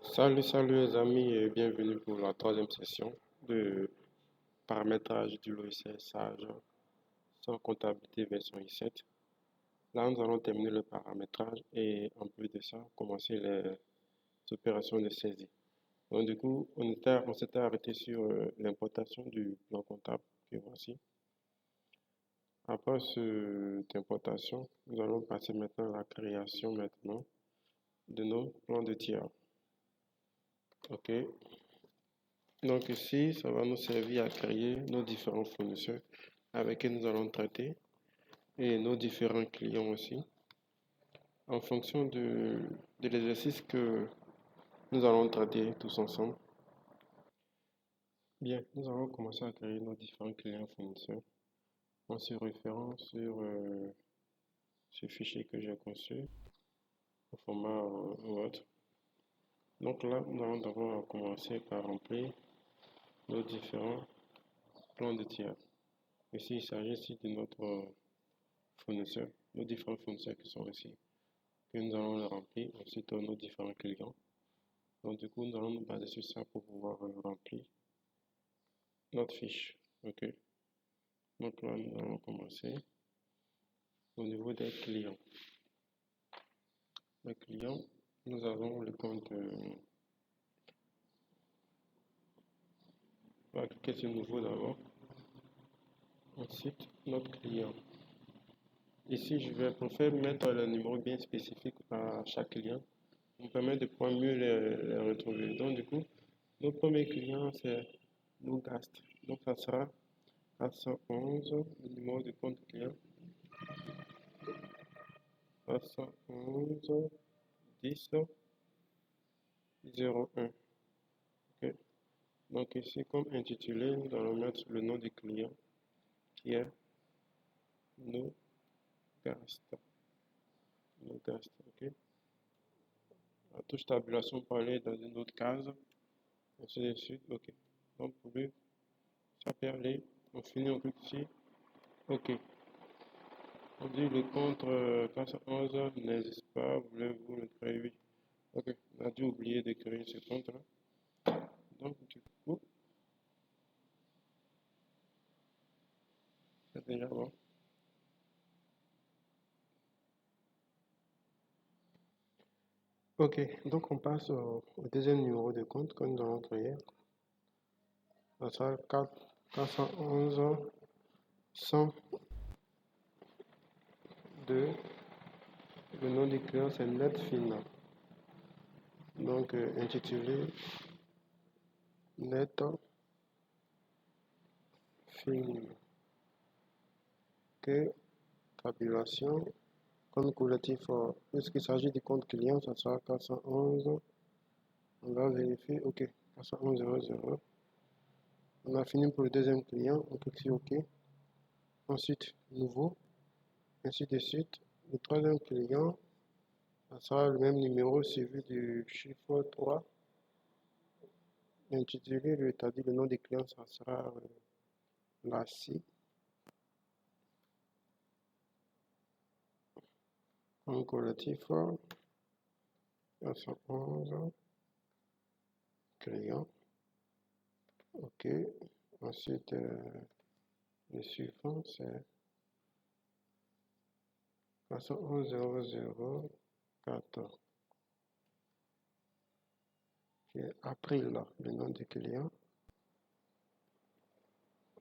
Salut les amis et bienvenue pour la troisième session de paramétrage du logiciel Sage sans comptabilité version i7. Là, nous allons terminer le paramétrage et en plus de ça, commencer les opérations de saisie. Donc du coup, on s'était arrêté sur l'importation du plan comptable que voici. Après cette importation, nous allons passer maintenant à la création de nos plans de tiers. OK. Donc ici, ça va nous servir à créer nos différents fournisseurs avec qui nous allons traiter et nos différents clients aussi en fonction de l'exercice que nous allons traiter tous ensemble. Bien, nous allons commencer à créer nos différents clients fournisseurs en se référant sur ce fichier que j'ai conçu au format Word. Donc là, nous allons d'abord commencer par remplir nos différents plans de tiers. Ici, il s'agit ici de notre fournisseurs, nos différents fournisseurs qui sont ici, que nous allons les remplir, ensuite nos différents clients. Donc du coup, nous allons nous baser sur ça pour pouvoir remplir notre fiche. OK. Donc là, nous allons commencer au niveau des clients. Les clients, nous avons le compte. On va cliquer sur nouveau d'abord. Ensuite, notre client. Ici, je vais préférer mettre le numéro bien spécifique à chaque client. Ça nous permet de pouvoir mieux les retrouver. Donc, du coup, notre premier client, c'est Nougast. Donc, ça sera 411, le numéro de compte client. 411 10 01. OK. Donc, ici, comme intitulé, nous allons mettre le nom du client qui est Nougast. Nougast. OK. La touche tabulation pour aller dans une autre case. Ainsi de suite. OK. Donc, pour lui, ça permet. On finit, on clique ici. OK. On dit le compte 411 n'existe pas, voulez-vous le créer? Oui. Ok, on a dû oublier de créer ce compte-là. Donc, du coup, c'est déjà bon. Ok, donc on passe au deuxième numéro de compte que nous allons créer. Ça sera 411 102. Le nom du client c'est Netfina. Donc intitulé Netfina. Ok, tabulation. Compte collectif, puisqu'il s'agit du compte client, ça sera 411. On va vérifier. Ok, 411 00. On a fini pour le deuxième client. On clique sur OK. Ensuite, nouveau. Ainsi de suite. Le troisième client, ça sera le même numéro suivi du chiffre 3. Intitulé, c'est-à-dire le nom du client, ça sera Lassie. Compte collectif, 411. Client. OK. Ensuite, le suivant, c'est 411 00 qui est April, le nom du client.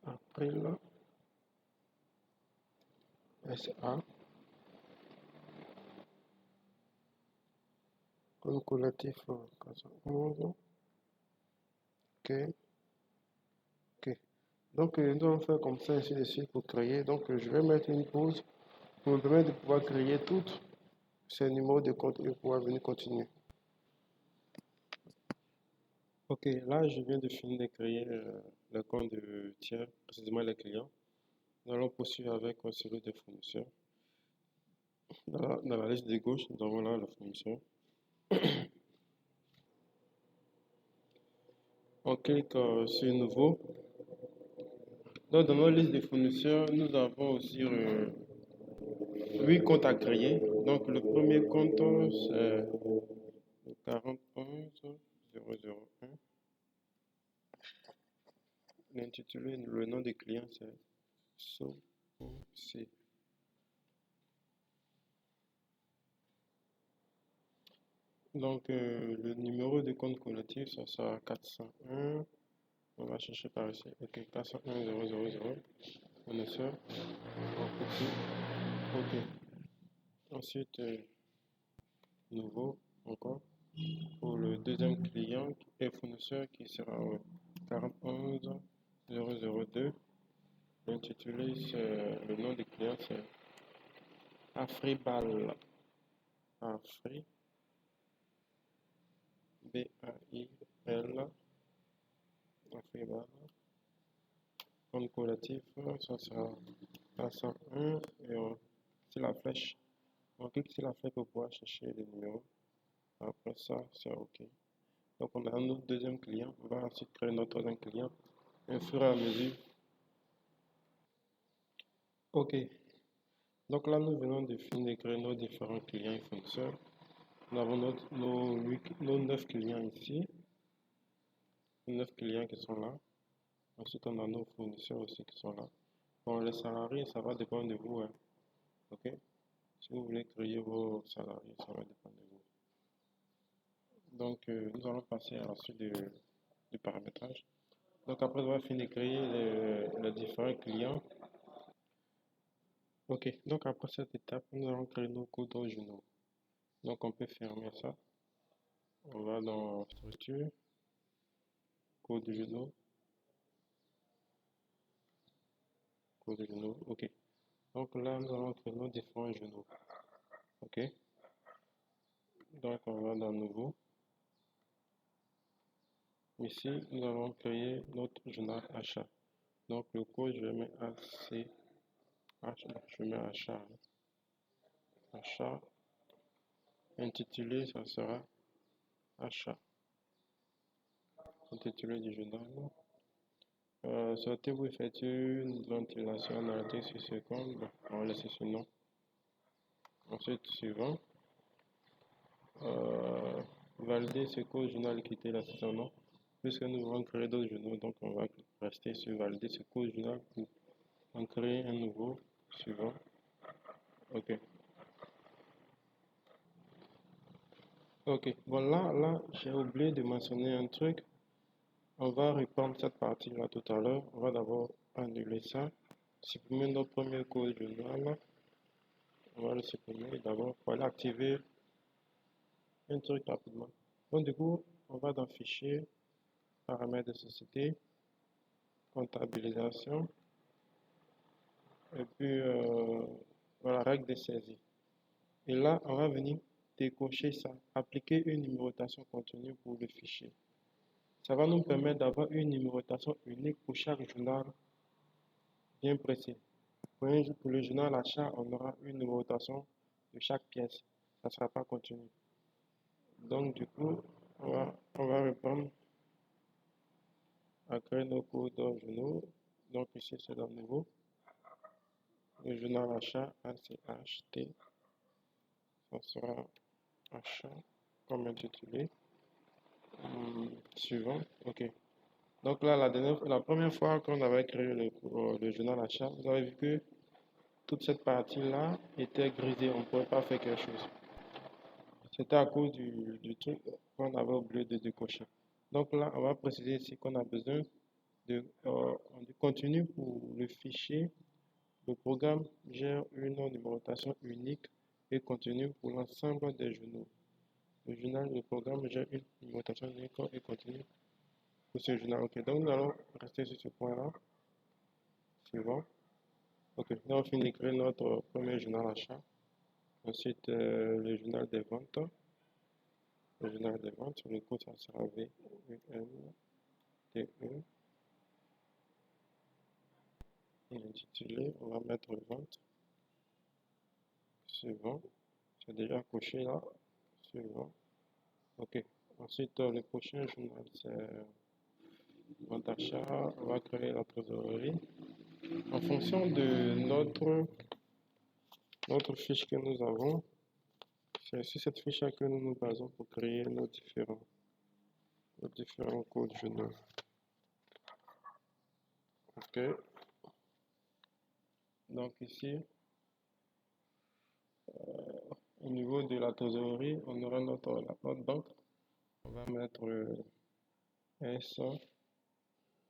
April SA. Comme collectif 411. OK. OK. Donc, nous allons faire comme ça, ainsi de suite pour créer. Donc, je vais mettre une pause pour me permettre de pouvoir créer tous ces numéros de compte et pouvoir venir continuer. Ok, là, je viens de finir de créer le compte de tiers, précisément les clients. Nous allons poursuivre avec celui des fournisseurs. Dans la liste de gauche, nous avons là le fournisseur. On clique sur Nouveau. Donc, dans notre liste de fournisseurs, nous avons aussi 8 comptes à créer. Donc, le premier compte, c'est le 41 Intitulé, le nom des clients, c'est SOC. Donc, le numéro de compte collectif, ça sera 401. On va chercher par ici. Ok, 401 000. Fournisseur. En petit. Ok. Ensuite, nouveau, encore. Pour le deuxième client et fournisseur qui sera 41 002. L'intitulé, c'est le nom du client, c'est Afribal. Afri, B-A-I-L, Afribal. Compte collectif, ça sera 401 et sur la flèche. On clique sur la flèche pour pouvoir chercher les numéros. Après ça, c'est OK. Donc, on a notre deuxième client. On va ensuite créer notre troisième client. Et au fur et à mesure. OK. Donc là, nous venons de finir de créer nos différents clients et fournisseurs. Nous avons nos 9 clients ici. 9 clients qui sont là. Ensuite, on a nos fournisseurs aussi qui sont là. Bon, les salariés, ça va dépendre de vous. Hein. OK? Si vous voulez créer vos salariés, ça va dépendre de vous. Donc, nous allons passer à la suite du paramétrage. Donc, après avoir fini de créer les différents clients, ok, donc après cette étape, nous allons créer nos codes originaux. Donc, on peut fermer ça. On va dans structure, code originaux, ok. Donc là, nous allons créer nos différents journaux. Ok. Donc, on va dans nouveau. Ici, nous allons créer notre journal achat. Donc, le code, je mets AC, je mets achat. Achat. Intitulé, ça sera achat. Intitulé du journal. Souhaitez-vous effectuer une ventilation analytique sur ce compte? Bon, on va laisser ce nom. Ensuite, suivant. Valider ce code journal quitter la saison non. Puisque nous voulons créer d'autres journaux, donc on va rester sur valider ce code journal pour en créer un nouveau. Suivant. Ok. Ok. Bon, là, j'ai oublié de mentionner un truc. On va reprendre cette partie-là tout à l'heure. On va d'abord annuler ça. Supprimer notre premier code journal. On va le supprimer d'abord pour aller activer un truc rapidement. Donc du coup, on va dans Fichier, Paramètres de société, Comptabilisation, et puis voilà, règle de saisie. Et là, on va venir décocher ça, appliquer une numérotation continue pour le fichier. Ça va nous permettre d'avoir une numérotation unique pour chaque journal bien précis. Pour le journal achat, on aura une numérotation de chaque pièce. Ça ne sera pas continu. Donc du coup, on va reprendre à créer nos codes journaux. Donc ici, c'est dans nouveau. Le journal achat, ACHT, ça sera achat comme intitulé. Suivant, ok. Donc là, la première fois qu'on avait créé le journal achat, vous avez vu que toute cette partie-là était grisée, on ne pouvait pas faire quelque chose. C'était à cause du truc qu'on avait oublié de décocher. Donc là, on va préciser ici qu'on a besoin de continu pour le fichier. Le programme gère une numérotation unique et continue pour l'ensemble des journaux. Le programme gère une numérotation unique et continue pour ce journal. Ok, donc nous allons rester sur ce point-là. Suivant. Ok, nous on finit de créer notre premier journal achat. Ensuite, le journal des ventes. Le journal des ventes, le code ça sera VUMTE. Intitulé, on va mettre vente. Suivant. C'est déjà coché là. Suivant. Ok. Ensuite, le prochain journal, c'est vente achat. On va créer la trésorerie. En fonction de notre fiche que nous avons, c'est sur cette fiche que nous nous basons pour créer nos différents codes journaux. Ok. Donc ici, au niveau de la trésorerie, on aura notre banque. On va mettre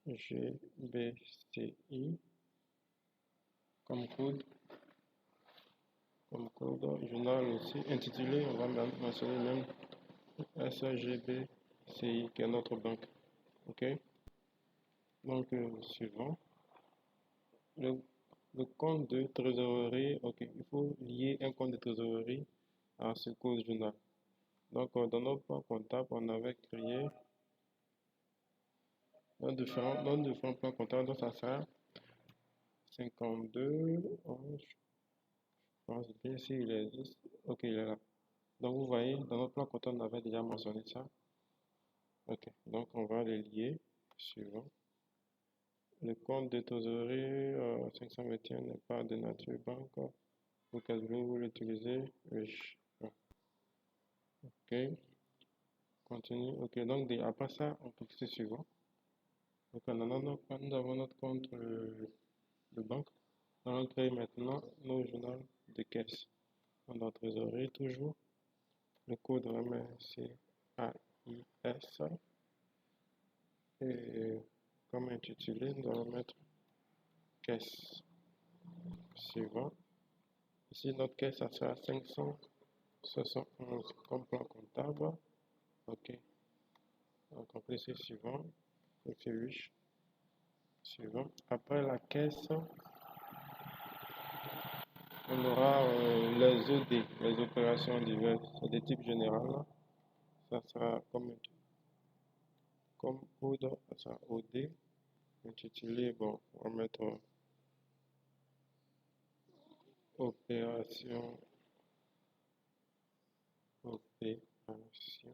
SGBCI comme code. Journal aussi intitulé, on va mentionner même SGBCI qui est notre banque. Ok. Donc suivant. Le compte de trésorerie, ok, il faut lier un compte de trésorerie à ce code journal. Donc, dans notre plan comptable, on avait créé différents plans comptables. Donc, ça sera 52, 11, je pense bien si il existe. Ok, il est là. Donc, vous voyez, dans notre plan comptable, on avait déjà mentionné ça. Ok, donc on va les lier. Suivant. Le compte de trésorerie 521 n'est pas de nature banque. Pour quel vous l'utilisez? Oui. Ok. Continue. Ok, donc après ça, on clique sur suivant. Donc nous avons notre compte de banque. Nous allons créer maintenant nos journaux de caisse. Dans la trésorerie, toujours. Le code vraiment c'est AIS. Et comme intitulé, nous allons mettre caisse. Suivant. Ici, notre caisse, ça sera 571 comme plan comptable. Ok. Donc, on clique sur suivant. Ok, oui. Suivant. Après la caisse, on aura les OD, les opérations diverses, c'est des types généraux. Ça sera comme code, ça sera OD. Intitulé, bon, on va mettre opération, opération,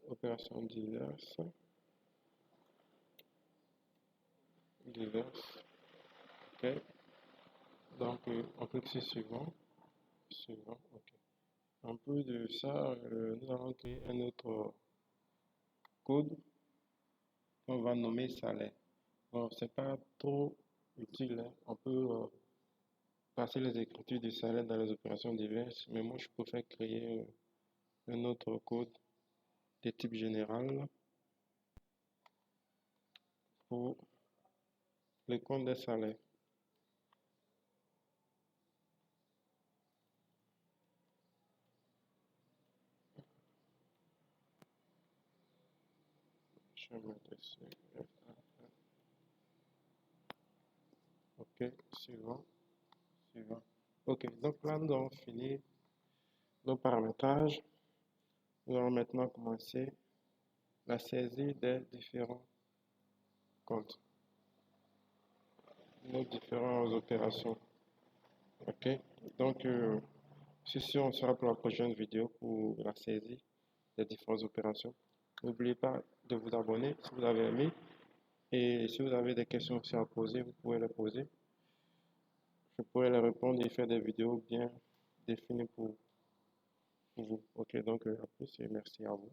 opération diverses, ok. Donc, on clique sur suivant, ok. En plus de ça, nous allons créer un autre code qu'on va nommer salaire. Bon, c'est pas trop utile, hein. On peut passer les écritures du salaire dans les opérations diverses, mais moi je préfère créer un autre code de type général pour le compte des salaires. Je vais mettre ici. Ok, suivant. Ok, donc là nous avons fini nos paramétrages. Nous allons maintenant commencer la saisie des différents comptes, nos différentes opérations. Ok, donc ceci on sera pour la prochaine vidéo pour la saisie des différentes opérations. N'oubliez pas de vous abonner si vous avez aimé et si vous avez des questions aussi à poser, vous pouvez les poser. Je pourrai les répondre et faire des vidéos bien définies pour vous. Ok, donc à plus et merci à vous.